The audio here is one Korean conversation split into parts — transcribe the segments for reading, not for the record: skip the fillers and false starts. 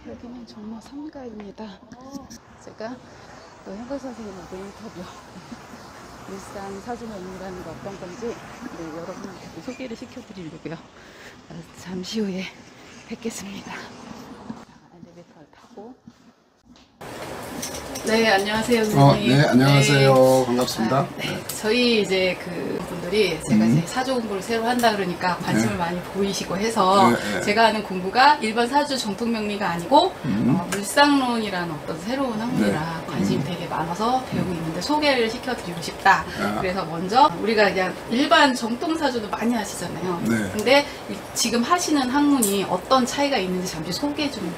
여기는 종로 3가입니다. 제가 또 현걸 선생님하고 인터뷰 일산 사주명리라는 게 어떤 건지 여러분한테 소개를 시켜드리려고요. 잠시 후에 뵙겠습니다. 엘리베이터를 타고. 네, 안녕하세요, 선생님. 네, 안녕하세요. 네. 반갑습니다. 네. 저희 이제 그 분들이 제가 이제 사주 공부를 새로 한다 그러니까 관심을 많이 보이시고 해서 제가 하는 공부가 일반 사주 정통 명리가 아니고 물상론이라는 어떤 새로운 학문이라 관심이 되게 많아서 배우고 있는데 소개를 시켜드리고 싶다. 그래서 먼저 우리가 그냥 일반 정통 사주도 많이 하시잖아요. 근데 지금 하시는 학문이 어떤 차이가 있는지 잠시 소개 좀.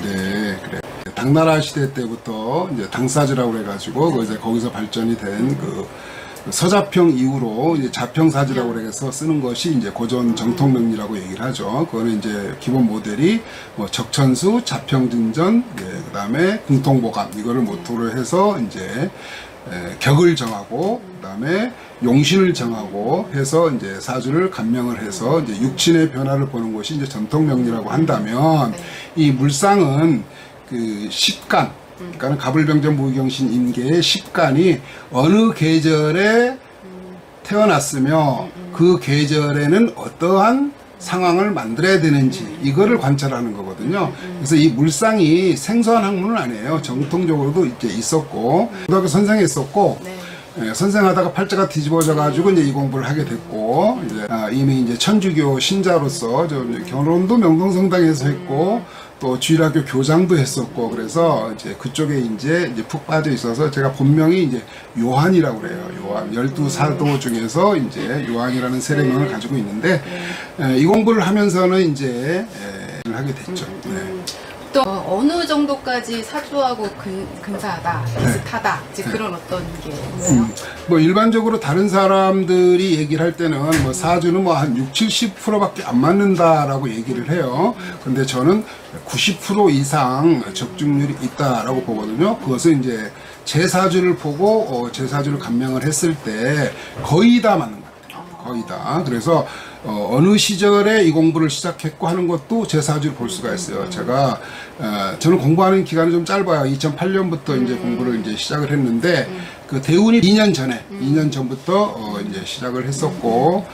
네, 그래. 당나라 시대 때부터 이제 당사주라고 그래가지고 이제 거기서 발전이 된 그 서자평 이후로 이제 자평사주라고 그래서 쓰는 것이 이제 고전 정통명리라고 얘기를 하죠. 그거는 이제 기본 모델이 뭐 적천수, 자평증전, 그다음에 궁통보감 이거를 모토로 해서 이제 격을 정하고 그다음에 용신을 정하고 해서 이제 사주를 감명을 해서 이제 육친의 변화를 보는 것이 이제 전통명리라고 한다면 이 물상은 그 십간, 그러니까 갑을병전 무기경신 임계의 십간이 어느 계절에 태어났으며 그 계절에는 어떠한 상황을 만들어야 되는지 이거를 관찰하는 거거든요. 그래서 이 물상이 생소한 학문은 아니에요. 정통적으로도 이제 있었고 고등학교 선생했었고 선생하다가 팔자가 뒤집어져 가지고 이제 이 공부를 하게 됐고 이제 이미 이제 천주교 신자로서 결혼도 명동성당에서 했고 또 주일학교 교장도 했었고 그래서 이제 그쪽에 이제 푹 빠져 있어서 제가 본명이 이제 요한이라고 그래요. 요한 12사도 중에서 이제 요한이라는 세례명을 가지고 있는데 이 공부를 하면서는 이제 하게 됐죠. 또 어느 정도까지 사주하고 근사하다, 비슷하다 이제 그런 어떤 게 있나요? 뭐 일반적으로 다른 사람들이 얘기를 할 때는 뭐 사주는 뭐 한 60-70%밖에 안 맞는다라고 얘기를 해요. 근데 저는 90% 이상 적중률이 있다라고 보거든요. 그것은 이제 제 사주를 보고 제 사주를 감명을 했을 때 거의 다 맞는 것 같아요. 거의 다. 그래서 어느 시절에 이 공부를 시작했고 하는 것도 제 사주를 볼 수가 있어요. 제가 저는 공부하는 기간이 좀 짧아요. 2008년부터 이제 공부를 이제 시작을 했는데 그 대운이 2년 전부터 이제 시작을 했었고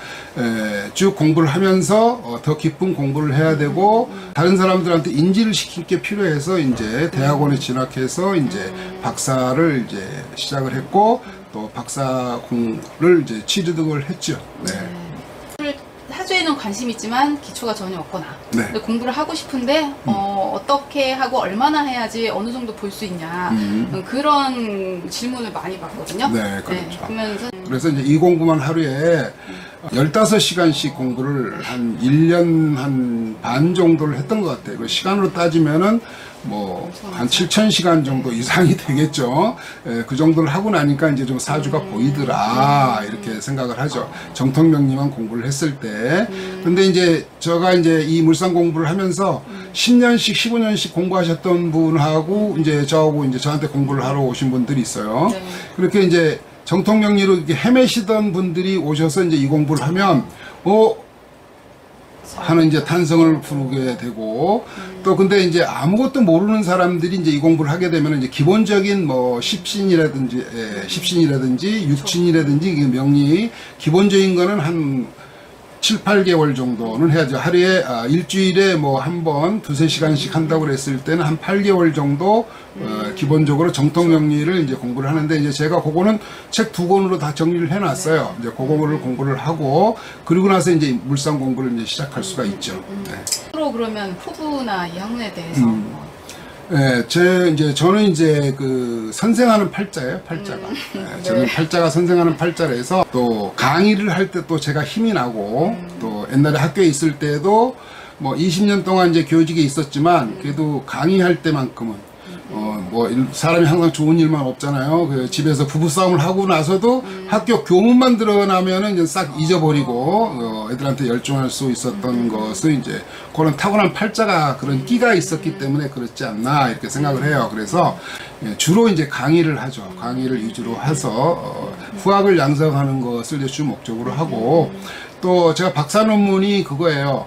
쭉 공부를 하면서 더 깊은 공부를 해야 되고 다른 사람들한테 인지를 시킬 게 필요해서 이제 대학원에 진학해서 이제 박사를 이제 시작을 했고 또 박사 공부를 이제 취득을 했죠. 사주에는 관심이 있지만 기초가 전혀 없거나 근데 공부를 하고 싶은데 어떻게 하고 얼마나 해야지 어느 정도 볼 수 있냐 그런 질문을 많이 받거든요. 그러면서 그래서 이제 이 공부만 하루에 15시간씩 공부를 한 1년 한 반 정도를 했던 것 같아요. 그 시간으로 따지면은 뭐 한 7,000시간 정도 이상이 되겠죠. 그 정도를 하고 나니까 이제 좀 사주가 보이더라 이렇게 생각을 하죠. 정통명리만 공부를 했을 때. 근데 이제 제가 이제 이 물상 공부를 하면서 10년씩 15년씩 공부하셨던 분하고 이제 저하고 이제 저한테 공부를 하러 오신 분들이 있어요. 그렇게 이제 정통명리로 이렇게 헤매시던 분들이 오셔서 이제 이 공부를 하면 하는 이제 탄성을 부르게 되고 또 근데 이제 아무것도 모르는 사람들이 이제 이 공부를 하게 되면 이제 기본적인 뭐 십신이라든지 육신이라든지 명리 기본적인 거는 한 7-8개월 정도는 해야죠. 하루에 일주일에 뭐 한 번 2-3시간씩 한다고 그랬을 때는 한 8개월 정도 기본적으로 정통명리를 이제 공부를 하는데 이제 제가 그거는 책 2권으로 다 정리를 해놨어요. 이제 그거를 공부를 하고 그리고 나서 이제 물상 공부를 이제 시작할 수가 있죠. 앞으로 그러면 포부나 이 학문에 대해서 저는 이제 그 선생하는 팔자예요, 팔자가. 저는 팔자가 선생하는 팔자라서 또 강의를 할 때 또 제가 힘이 나고 또 옛날에 학교에 있을 때도 뭐 20년 동안 이제 교직에 있었지만 그래도 강의할 때만큼은 뭐 사람이 항상 좋은 일만 없잖아요. 그 집에서 부부싸움을 하고 나서도 학교 교문만 드러나면은 이제 싹 잊어버리고 애들한테 열중할 수 있었던 것은 이제 그런 타고난 팔자가 그런 끼가 있었기 때문에 그렇지 않나 이렇게 생각을 해요. 그래서 주로 이제 강의를 하죠. 강의를 위주로 해서 후학을 양성하는 것을 이제 주 목적으로 하고 또 제가 박사 논문이 그거예요.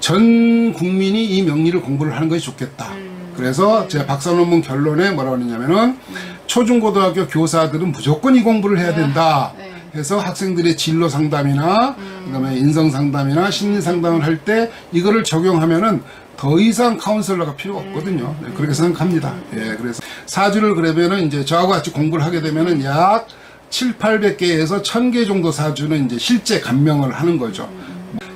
전 국민이 이 명리를 공부를 하는 것이 좋겠다. 그래서 제 박사 논문 결론에 뭐라고 했냐면은 초중고등학교 교사들은 무조건 이 공부를 해야 된다. 해서 학생들의 진로 상담이나 그다음에 인성 상담이나 심리 상담을 할 때 이거를 적용하면은 더 이상 카운슬러가 필요가 없거든요. 네, 그렇게 생각합니다. 예, 그래서 사주를 그러면은 이제 저하고 같이 공부를 하게 되면은 약 700~800개에서 1000개 정도 사주는 이제 실제 감명을 하는 거죠.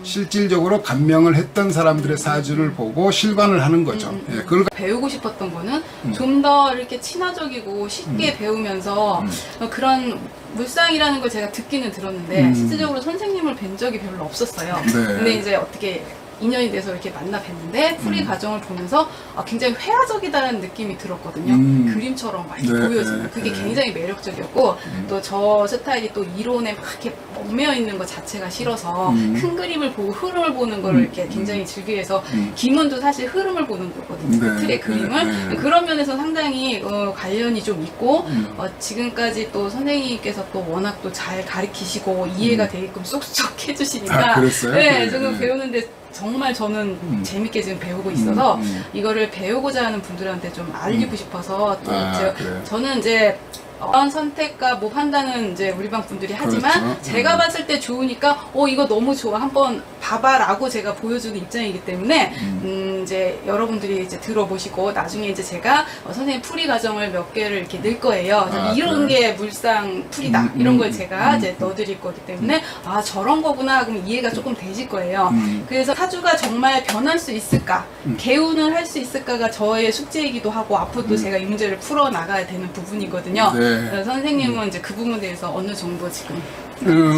실질적으로 감명을 했던 사람들의 사주를 보고 실관을 하는 거죠. 예, 그걸 배우고 싶었던 거는 좀 더 이렇게 친화적이고 쉽게 배우면서 그런 물상이라는 걸 제가 듣기는 들었는데 실질적으로 선생님을 뵌 적이 별로 없었어요. 네. 근데 이제 어떻게 인연이 돼서 이렇게 만나 뵀는데 풀이 과정을 보면서 굉장히 회화적이다라는 느낌이 들었거든요. 그림처럼 막 이렇게 보여지는 그게 굉장히 매력적이었고 또 저 스타일이 또 이론에 막 이렇게 얽매여 있는 것 자체가 싫어서 큰 그림을 보고 흐름을 보는 걸 이렇게 굉장히 즐겨해서 기문도 사실 흐름을 보는 거거든요. 그 틀의 그림을 그런 면에서 상당히 관련이 좀 있고 지금까지 또 선생님께서 또 워낙 또 잘 가르치시고 이해가 되게끔 쏙쏙 해주시니까 그랬어요? 네, 지금 배우는데 정말 저는 재밌게 지금 배우고 있어서 이거를 배우고자 하는 분들한테 좀 알리고 싶어서 또 저는 이제 어떤 선택과 뭐 판단은 이제 우리 방 분들이 하지만 그렇죠. 제가 봤을 때 좋으니까 이거 너무 좋아 한번 봐봐라고 제가 보여주는 입장이기 때문에 이제 여러분들이 이제 들어보시고 나중에 이제 제가 선생님 풀이 과정을 몇 개를 이렇게 넣을 거예요. 이런 게 물상 풀이다 이런 걸 제가 이제 넣어드릴 거기 때문에 저런 거구나 그럼 이해가 조금 되실 거예요. 그래서 사주가 정말 변할 수 있을까 개운을 할 수 있을까가 저의 숙제이기도 하고 앞으로도 제가 이 문제를 풀어 나가야 되는 부분이거든요. 네. 선생님은 이제 그 부분에 대해서 어느 정도 지금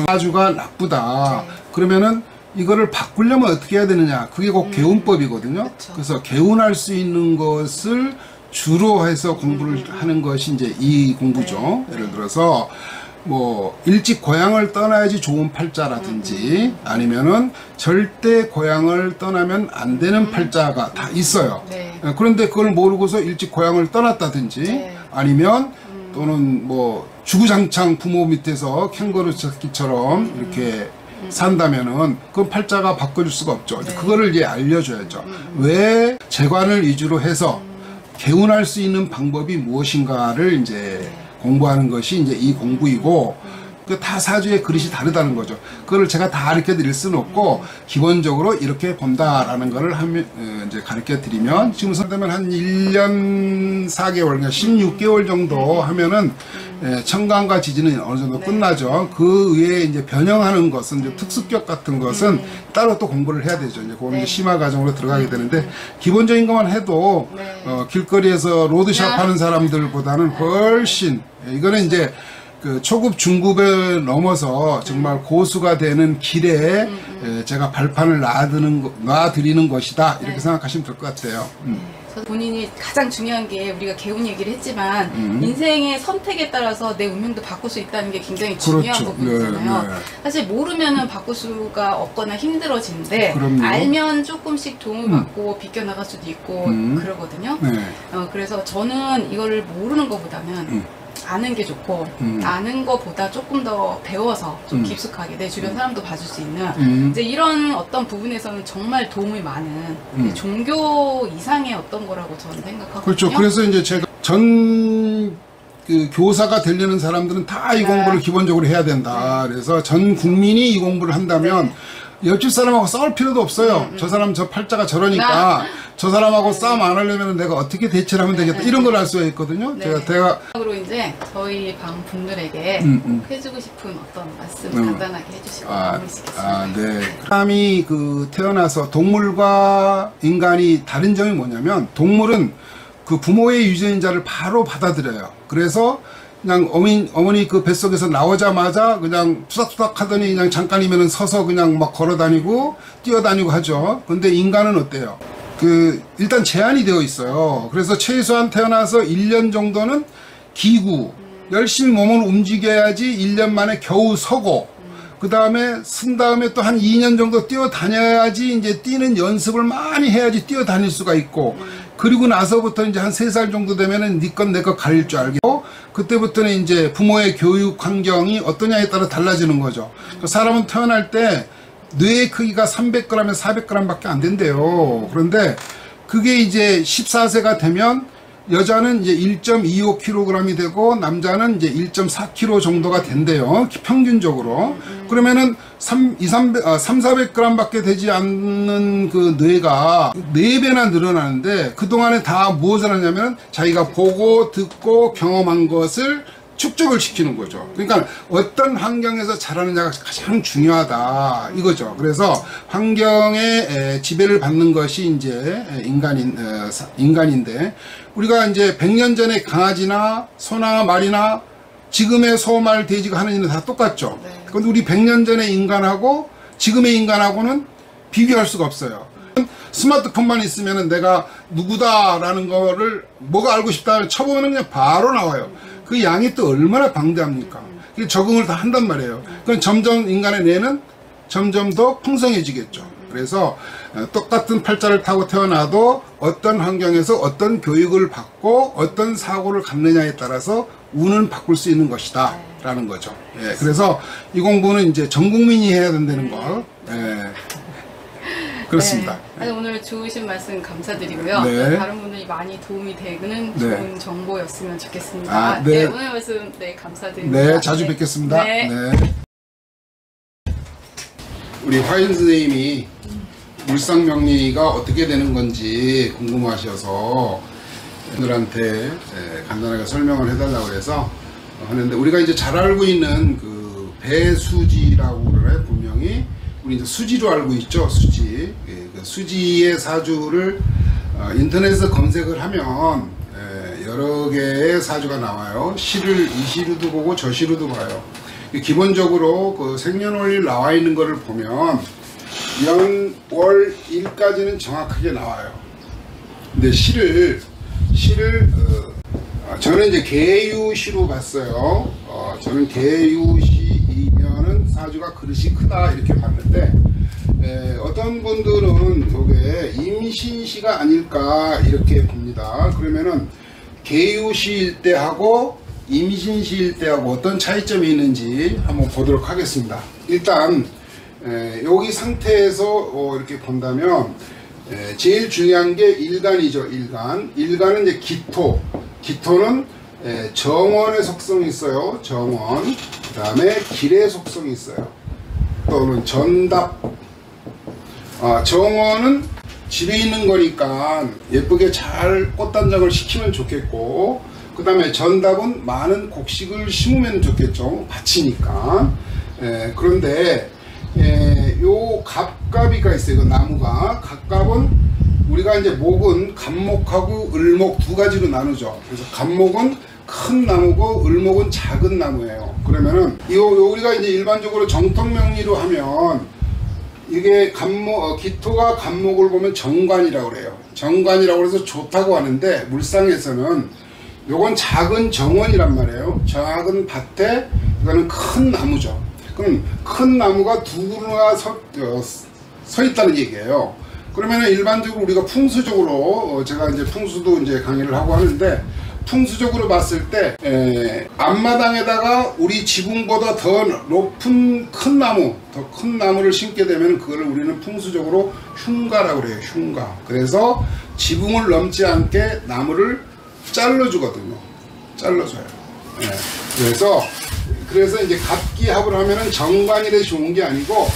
사주가 나쁘다. 그러면은 이거를 바꾸려면 어떻게 해야 되느냐? 그게 곧 개운법이거든요. 그쵸. 그래서 개운할 수 있는 것을 주로 해서 공부를 하는 것이 이제 이 공부죠. 예를 들어서 뭐 일찍 고향을 떠나야지 좋은 팔자라든지 아니면은 절대 고향을 떠나면 안 되는 팔자가 다 있어요. 네. 그런데 그걸 모르고서 일찍 고향을 떠났다든지 아니면 또는 뭐 주구장창 부모 밑에서 캥거루 찾기처럼 이렇게 산다면은 그건 팔자가 바꿔줄 수가 없죠. 그거를 이제 알려줘야죠. 왜 재관을 위주로 해서 개운할 수 있는 방법이 무엇인가를 이제 공부하는 것이 이제 이 공부이고 그 다 사주의 그릇이 다르다는 거죠. 그걸 제가 다 가르쳐 드릴 수는 없고 기본적으로 이렇게 본다라는 거를 이제 가르쳐 드리면 지금 상대면 한 1년 4개월 그러니까 16개월 정도 하면은 청강과 지지는 어느 정도 끝나죠. 그 외에 이제 변형하는 것은 이제 특수격 같은 것은 따로 또 공부를 해야 되죠. 이제 그거는 이제 심화 과정으로 들어가게 되는데 기본적인 것만 해도 길거리에서 로드샵 하는 사람들보다는 훨씬 이거는 이제 그 초급 중급을 넘어서 정말 고수가 되는 길에 제가 발판을 놔드리는 것이다 이렇게 생각하시면 될 것 같아요. 본인이 가장 중요한 게 우리가 개운 얘기를 했지만 인생의 선택에 따라서 내 운명도 바꿀 수 있다는 게 굉장히 중요한 그렇죠. 부분이잖아요. 네. 사실 모르면은 바꿀 수가 없거나 힘들어지는데 그럼요. 알면 조금씩 도움을 받고 비껴나갈 수도 있고 그러거든요. 네. 그래서 저는 이거를 모르는 것보다는 아는 게 좋고 아는 것보다 조금 더 배워서 좀 깊숙하게 내 주변 사람도 봐줄 수 있는 이제 이런 어떤 부분에서는 정말 도움이 많은 종교 이상의 어떤 거라고 저는 생각하거든요. 그렇죠. 그래서 이제 제가 전 그 교사가 되려는 사람들은 다 이 공부를 기본적으로 해야 된다. 그래서 전 국민이 이 공부를 한다면 옆집 사람하고 싸울 필요도 없어요. 저 사람 저 팔자가 저러니까 저 사람하고 싸움 안 하려면 내가 어떻게 대처를 하면 되겠다. 이런 걸 알 수가 있거든요. 제가 그리고 이제 저희 방 분들에게 꼭 해주고 싶은 어떤 말씀 간단하게 해주시고 마무리시겠습니다. 네. 사람이 그 태어나서 동물과 인간이 다른 점이 뭐냐면 동물은 그 부모의 유전자를 바로 받아들여요. 그래서 그냥 어머니 그 뱃속에서 나오자마자 그냥 투닥투닥 하더니 그냥 잠깐이면은 서서 그냥 막 걸어 다니고 뛰어다니고 하죠. 근데 인간은 어때요? 일단 제한이 되어 있어요. 그래서 최소한 태어나서 1년 정도는 기구, 열심히 몸을 움직여야지 1년 만에 겨우 서고, 그 다음에 쓴 다음에 또 한 2년 정도 뛰어다녀야지 이제 뛰는 연습을 많이 해야지 뛰어다닐 수가 있고, 그리고 나서부터 이제 한 3살 정도 되면은 네 것 내 것 가릴 줄 알고, 그때부터는 이제 부모의 교육 환경이 어떠냐에 따라 달라지는 거죠. 사람은 태어날 때 뇌의 크기가 300g에서 400g 밖에 안 된대요. 그런데 그게 이제 14세가 되면 여자는 이제 1.25kg이 되고 남자는 이제 1.4kg 정도가 된대요. 평균적으로. 그러면은 300-400g 밖에 되지 않는 그 뇌가 4배나 늘어나는데 그동안에 다 무엇을 하냐면 자기가 보고 듣고 경험한 것을 축적을 시키는 거죠. 그러니까 어떤 환경에서 자라느냐가 가장 중요하다 이거죠. 그래서 환경의 지배를 받는 것이 이제 인간인데 우리가 이제 100년 전에 강아지나 소나 말이나 지금의 소, 말, 돼지가 하는 일은 다 똑같죠. 그런데 우리 100년 전의 인간하고 지금의 인간하고는 비교할 수가 없어요. 스마트폰만 있으면 내가 누구다라는 거를 뭐가 알고 싶다 쳐보면 그냥 바로 나와요. 그 양이 또 얼마나 방대합니까? 적응을 다 한단 말이에요. 그럼 점점 인간의 뇌는 점점 더 풍성해지겠죠. 그래서 똑같은 팔자를 타고 태어나도 어떤 환경에서 어떤 교육을 받고 어떤 사고를 갖느냐에 따라서 운은 바꿀 수 있는 것이다 라는 거죠. 예, 그래서 이 공부는 이제 전 국민이 해야 된다는 거. 예. 그렇습니다. 네. 오늘 좋으신 말씀 감사드리고요. 네. 다른 분들이 많이 도움이 되는 네. 좋은 정보였으면 좋겠습니다. 아, 네. 네, 오늘 말씀 감사드립니다. 네, 자주 뵙겠습니다. 네. 네. 우리 화인 선생님이 물상명리가 어떻게 되는 건지 궁금하셔서 분들한테 간단하게 설명을 해달라고 해서 하는데, 우리가 이제 잘 알고 있는 그 배수지라고 그러나요? 분명히 우리 이제 수지로 알고 있죠. 수지. 그 수지의 사주를 인터넷에서 검색을 하면 여러 개의 사주가 나와요. 시를 이시로도 보고 저시로도 봐요. 기본적으로 그 생년월일 나와 있는 거를 보면 연, 월, 일까지는 정확하게 나와요. 근데 시를 저는 이제 개유시로 봤어요. 저는 개유시이면은 사주가 그릇이 크다 이렇게 봤는데, 어떤 분들은 이게 임신시가 아닐까 이렇게 봅니다. 그러면은 개유시일 때하고 임신시일 때하고 어떤 차이점이 있는지 한번 보도록 하겠습니다. 일단 여기 상태에서 이렇게 본다면 제일 중요한 게 일간이죠. 일간은 이제 기토는 정원의 속성이 있어요. 정원. 그 다음에 길의 속성이 있어요. 또는 전답. 정원은 집에 있는 거니까 예쁘게 잘 꽃단장을 시키면 좋겠고, 그 다음에 전답은 많은 곡식을 심으면 좋겠죠. 밭이니까. 그런데 요 갑갑이가 있어요. 그 나무가. 갑갑은 우리가 이제 목은 갑목하고 을목 두 가지로 나누죠. 그래서 갑목은 큰 나무고 을목은 작은 나무예요. 그러면은 우리가 이제 일반적으로 정통명리로 하면 이게 기토가 갑목을 보면 정관이라고 그래요. 정관이라고 해서 좋다고 하는데, 물상에서는 요건 작은 정원이란 말이에요. 작은 밭에 이거는 큰 나무죠. 그럼 큰 나무가 두 그루가 서 있다는 얘기예요. 그러면은 일반적으로 우리가 풍수적으로, 제가 이제 풍수도 이제 강의를 하고 하는데, 풍수적으로 봤을 때 앞마당에다가 우리 지붕보다 더 높은 큰 나무, 더 큰 나무를 심게 되면 그거를 우리는 풍수적으로 흉가라고 그래요. 흉가. 그래서 지붕을 넘지 않게 나무를 잘라주거든요. 잘라줘요. 그래서 이제 갑기합을 하면은 정관이래 좋은 게 아니고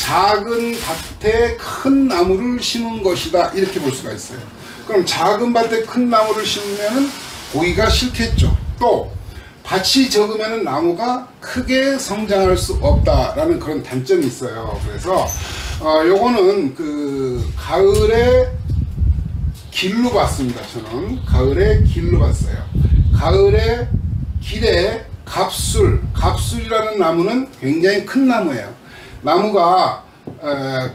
작은 밭에 큰 나무를 심은 것이다 이렇게 볼 수가 있어요. 그럼 작은 밭에 큰 나무를 심으면은 보기가 싫겠죠. 또 밭이 적으면은 나무가 크게 성장할 수 없다라는 그런 단점이 있어요. 그래서 요거는 그 가을에 길로 봤습니다. 저는 가을에 길로 봤어요. 가을에 길에 갑술이라는 나무는 굉장히 큰 나무예요. 나무가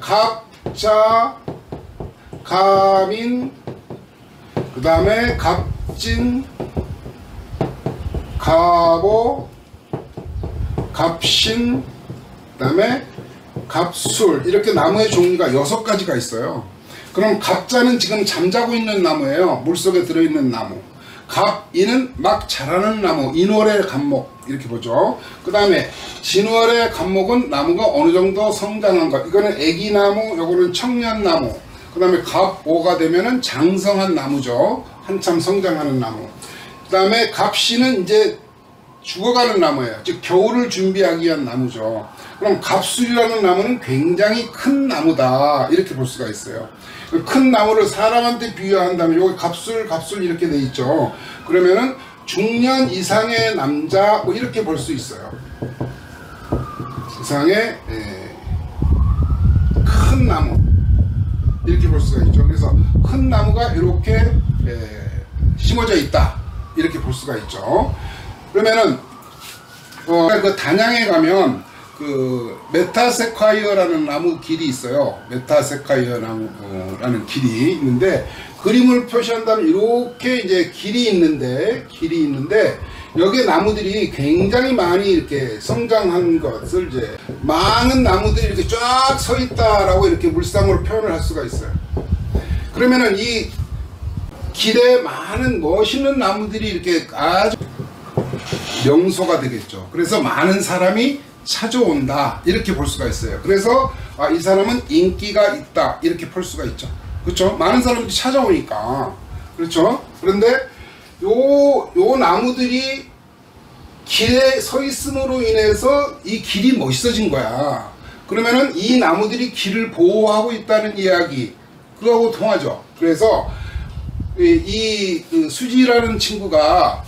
갑자, 갑인, 그 다음에 갑진, 갑오, 갑신, 그 다음에 갑술, 이렇게 나무의 종류가 6가지가 있어요. 그럼 갑자는 지금 잠자고 있는 나무예요. 물속에 들어있는 나무. 갑인은 막 자라는 나무, 인월의 갑목 이렇게 보죠. 그 다음에 진월의 갑목은 나무가 어느 정도 성장한 것. 이거는 애기나무, 요거는 청년나무. 그 다음에 갑 5가 되면은 장성한 나무죠. 한참 성장하는 나무. 그 다음에 갑 C는 이제 죽어가는 나무예요. 즉 겨울을 준비하기 위한 나무죠. 그럼 갑술이라는 나무는 굉장히 큰 나무다 이렇게 볼 수가 있어요. 큰 나무를 사람한테 비유한다면 여기 갑술 이렇게 돼 있죠. 그러면은 중년 이상의 남자 뭐 이렇게 볼 수 있어요. 이상의 큰 나무 이렇게 볼 수가 있죠. 그래서 큰 나무가 이렇게 심어져 있다 이렇게 볼 수가 있죠. 그러면은 그 단양에 가면 그 메타세콰이어라는 나무 길이 있어요. 메타세콰이어 나무라는 길이 있는데 그림을 표시한다면 이렇게 이제 길이 있는데 여기에 나무들이 굉장히 많이 이렇게 성장한 것을 이제 많은 나무들이 이렇게 쫙 서 있다라고 이렇게 물상으로 표현을 할 수가 있어요. 그러면은 이 길에 많은 멋있는 나무들이 이렇게 아주 명소가 되겠죠. 그래서 많은 사람이 찾아온다 이렇게 볼 수가 있어요. 그래서 이 사람은 인기가 있다 이렇게 볼 수가 있죠. 그렇죠? 많은 사람들이 찾아오니까. 그렇죠? 그런데 요 나무들이 길에 서 있음으로 인해서 이 길이 멋있어진 거야. 그러면은 이 나무들이 길을 보호하고 있다는 이야기 그거하고 통하죠. 그래서 이 수지라는 친구가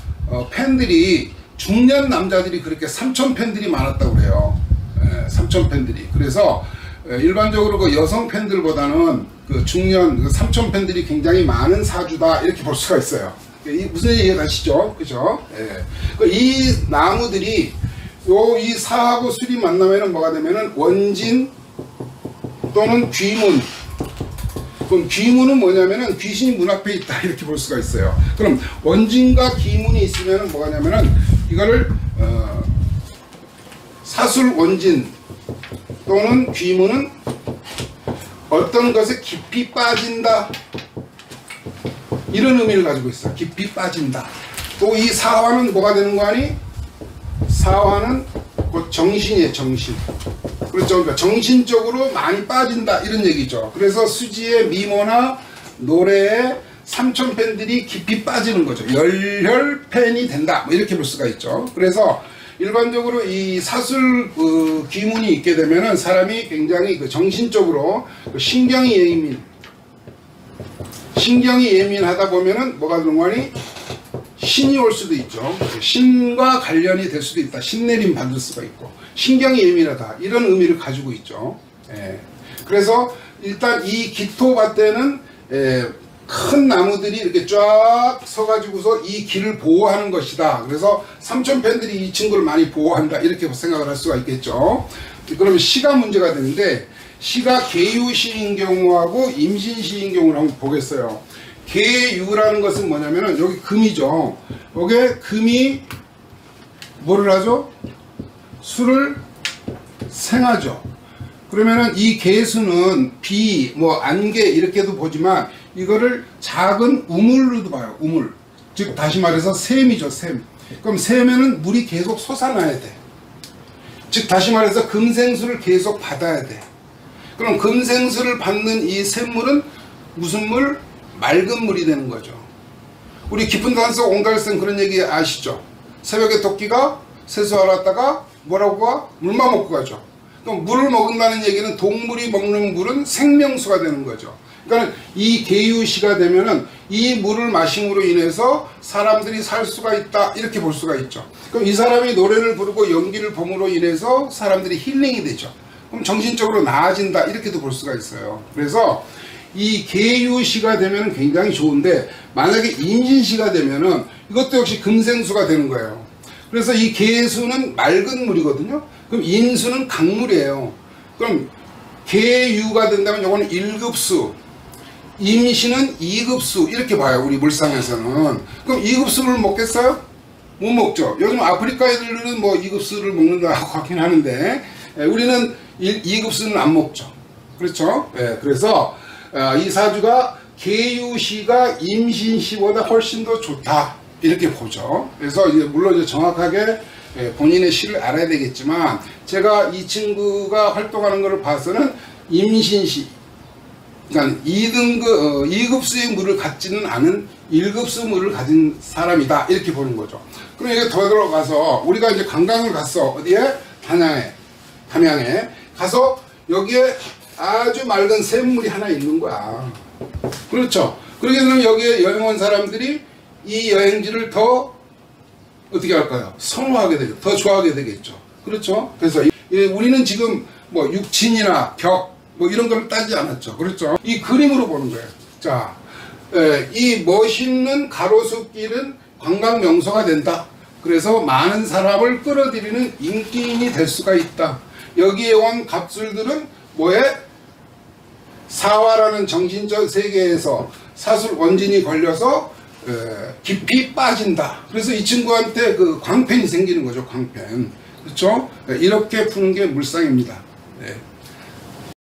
팬들이 중년 남자들이 그렇게 3천 팬들이 많았다고 그래요. 3천 팬들이. 그래서 일반적으로 그 여성 팬들보다는 그 중년 3천 팬들이 굉장히 많은 사주다 이렇게 볼 수가 있어요. 무슨 얘기가 아시죠? 그죠? 이 나무들이 이 사하고 술이 만나면은 뭐가 되면은 원진 또는 귀문. 그럼 귀문은 뭐냐면은 귀신이 문 앞에 있다 이렇게 볼 수가 있어요. 그럼 원진과 귀문이 있으면은 뭐가 냐면은 이거를 사술 원진 또는 귀문은 어떤 것에 깊이 빠진다 이런 의미를 가지고 있어요. 깊이 빠진다. 또 이 사화는 뭐가 되는 거 아니? 사화는 곧 정신이에요. 정신. 그렇죠. 그러니까 정신적으로 많이 빠진다 이런 얘기죠. 그래서 수지의 미모나 노래에 3천 팬들이 깊이 빠지는 거죠. 열혈 팬이 된다 뭐 이렇게 볼 수가 있죠. 그래서 일반적으로 이 사술 귀문이 있게 되면은 사람이 굉장히 정신적으로 신경이 예민하다 보면은 뭐가 되는 거니? 신이 올 수도 있죠. 신과 관련이 될 수도 있다. 신내림 받을 수가 있고 신경이 예민하다 이런 의미를 가지고 있죠. 그래서 일단 이 기토밭에는 큰 나무들이 이렇게 쫙 서가지고서 이 길을 보호하는 것이다. 그래서 3천 팬들이 이 친구를 많이 보호한다 이렇게 생각을 할 수가 있겠죠. 그러면 시가 문제가 되는데 시가 계유시인 경우하고 임신시인 경우를 한번 보겠어요. 계유라는 것은 뭐냐면은 여기 금이죠. 여기에 금이 뭐를 하죠? 수를 생하죠. 그러면은 이 계수는 비, 뭐 안개 이렇게도 보지만 이거를 작은 우물로도 봐요. 우물. 즉 다시 말해서 샘이죠. 샘. 그럼 샘에는 물이 계속 솟아나야 돼. 즉 다시 말해서 금생수를 계속 받아야 돼. 그럼 금생수를 받는 이 샘물은 무슨 물? 맑은 물이 되는 거죠. 우리 깊은 산속 옹달샘 그런 얘기 아시죠? 새벽에 토끼가 세수하러 왔다가 뭐라고 가? 물만 먹고 가죠. 그럼 물을 먹는다는 얘기는 동물이 먹는 물은 생명수가 되는 거죠. 그러니까 이 계유시가 되면은 이 물을 마심으로 인해서 사람들이 살 수가 있다 이렇게 볼 수가 있죠. 그럼 이 사람이 노래를 부르고 연기를 봄으로 인해서 사람들이 힐링이 되죠. 그럼 정신적으로 나아진다 이렇게도 볼 수가 있어요. 그래서 이 계유시가 되면 굉장히 좋은데 만약에 임신시가 되면은 이것도 역시 금생수가 되는 거예요. 그래서 이 계수는 맑은 물이거든요. 그럼 인수는 강물이에요. 그럼 계유가 된다면 이거는 1급수, 임신은 2급수 이렇게 봐요. 우리 물상에서는. 그럼 2급수 물 먹겠어요? 못 먹죠. 요즘 아프리카 애들은 뭐 2급수를 먹는다고 하긴 하는데 우리는 2급수는 안 먹죠. 그렇죠? 그래서 이 사주가 계유시가 임신시보다 훨씬 더 좋다 이렇게 보죠. 그래서 이제 물론 이제 정확하게 본인의 시를 알아야 되겠지만 제가 이 친구가 활동하는 것을 봐서는 임신시 그러니까 2급수의 물을 갖지는 않은 1급수 물을 가진 사람이다. 이렇게 보는 거죠. 그럼 이게 더 들어가서 우리가 이제 관광을 갔어. 어디에? 담양에 가서 여기에 아주 맑은 샘물이 하나 있는 거야. 그렇죠. 그러게 되면 여기에 여행 온 사람들이 이 여행지를 더 어떻게 할까요? 선호하게 되겠죠. 더 좋아하게 되겠죠. 그렇죠. 그래서 우리는 지금 뭐 육친이나 벽 뭐 이런 걸 따지지 않았죠. 그렇죠. 이 그림으로 보는 거예요. 자, 이 멋있는 가로수길은 관광 명소가 된다. 그래서 많은 사람을 끌어들이는 인기인이 될 수가 있다. 여기에 온 갑술들은 뭐에? 사화라는 정신적 세계에서 사술 원진이 걸려서 깊이 빠진다. 그래서 이 친구한테 그 광팬이 생기는 거죠. 광팬. 그렇죠? 이렇게 푸는 게 물상입니다. 네.